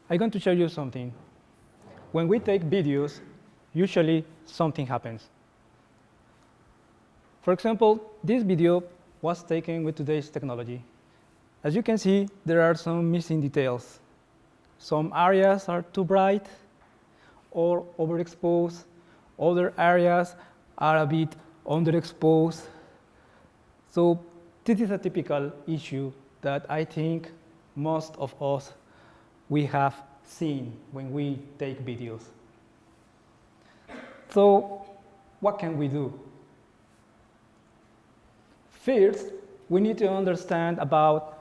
I'm going to show you something. When we take videos, usually something happens. For example, this video was taken with today's technology. As you can see, there are some missing details. Some areas are too bright or overexposed. Other areas are a bit underexposed. So this is a typical issue that I think most of us we have seen when we take videos. So what can we do? First, we need to understand about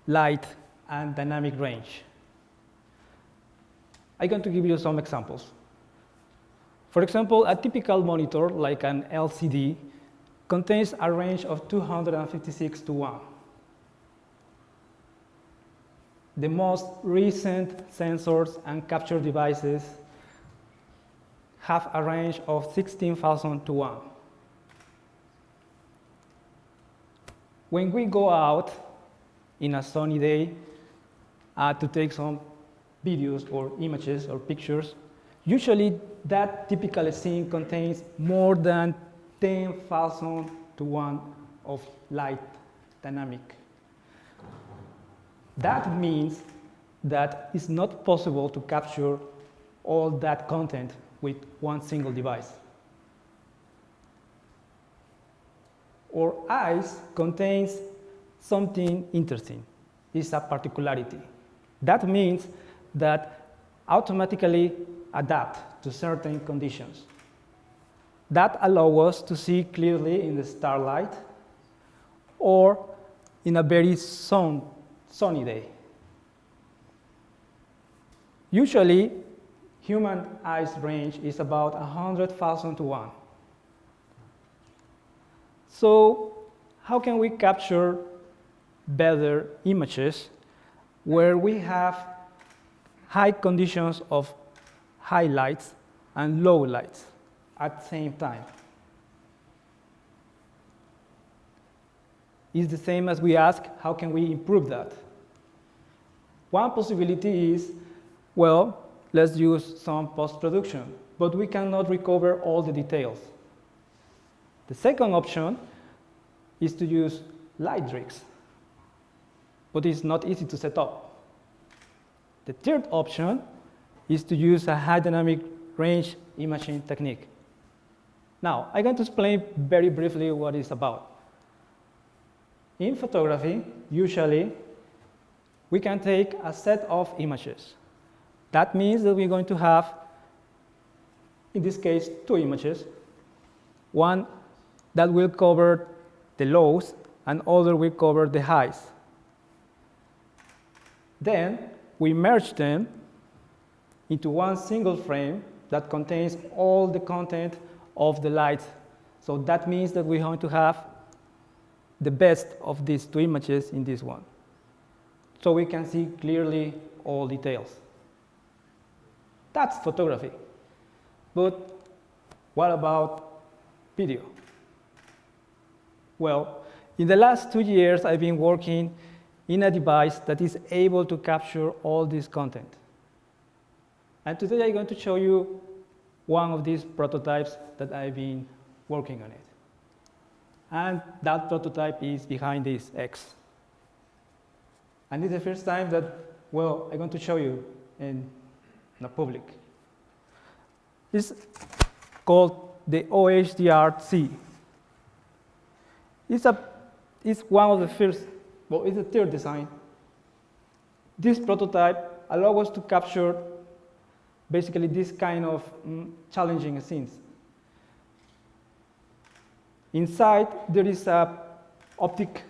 light and dynamic range. I'm going to give you some examples. For example, a typical monitor, like an LCD, contains a range of 256 to 1. The most recent sensors and capture devices have a range of 16,000 to 1. When we go out in a sunny day to take some videos or images or pictures, usually that typical scene contains more than 10,000 to 1 of light dynamic. That means that it's not possible to capture all that content with one single device. Our eyes contains something interesting. It's a particularity. That means that automatically adapt to certain conditions. That allows us to see clearly in the starlight or in a very sunny day. Usually, human eyes range is about 100,000 to 1. So how can we capture better images where we have high conditions of highlights and low lights at the same time? It's the same as we ask, how can we improve that? One possibility is, well, let's use some post-production, but we cannot recover all the details. The second option is to use light rigs, but it's not easy to set up. The third option is to use a high dynamic range imaging technique. Now, I'm going to explain very briefly what it's about. In photography, usually, we can take a set of images. That means that we're going to have, in this case, two images. One that will cover the lows, and other will cover the highs. Then, we merge them into one single frame that contains all the content of the light. So that means that we're going to have the best of these two images in this one. So we can see clearly all details. That's photography. But what about video? Well, in the last 2 years, I've been working in a device that is able to capture all this content. And today I'm going to show you one of these prototypes that I've been working on it. And that prototype is behind this X. And it's the first time that, well, I'm going to show you in the public. It's called the OHDR-C. It's one of the first, well, it's the third design. This prototype allows us to capture basically this kind of challenging scenes. Inside, there is an optic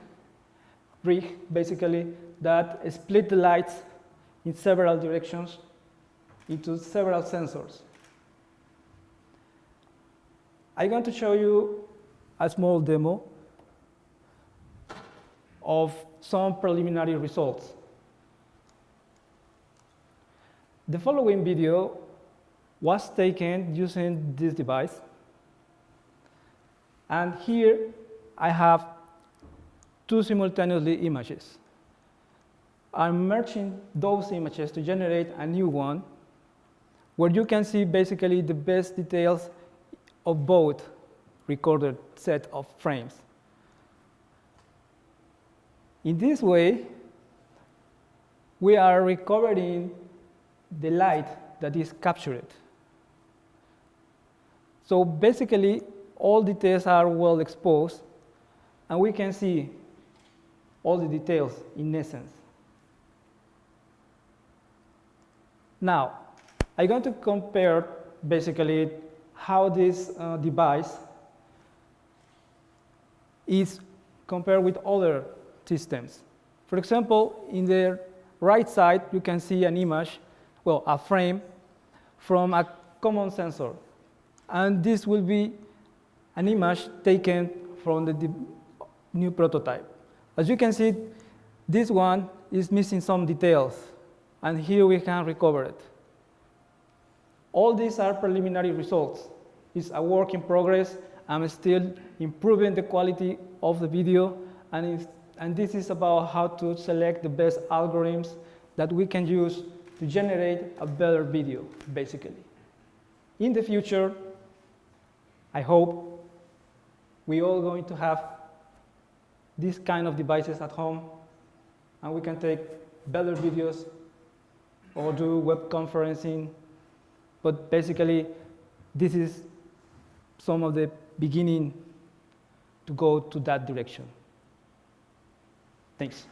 rig, basically, that split the lights in several directions into several sensors. I'm going to show you a small demo of some preliminary results. The following video was taken using this device. And here I have two simultaneously images. I'm merging those images to generate a new one where you can see basically the best details of both recorded set of frames. In this way, we are recovering the light that is captured. So basically, all details are well exposed, and we can see all the details in essence. Now, I'm going to compare basically how this device is compared with other systems. For example, in the right side, you can see an image, well, a frame from a common sensor. And this will be an image taken from the new prototype. As you can see, this one is missing some details, and here we can recover it. All these are preliminary results. It's a work in progress. I'm still improving the quality of the video, and this is about how to select the best algorithms that we can use to generate a better video, basically. In the future, I hope we all going to have these kind of devices at home, and we can take better videos or do web conferencing. But basically, this is some of the beginning to go to that direction. Thanks.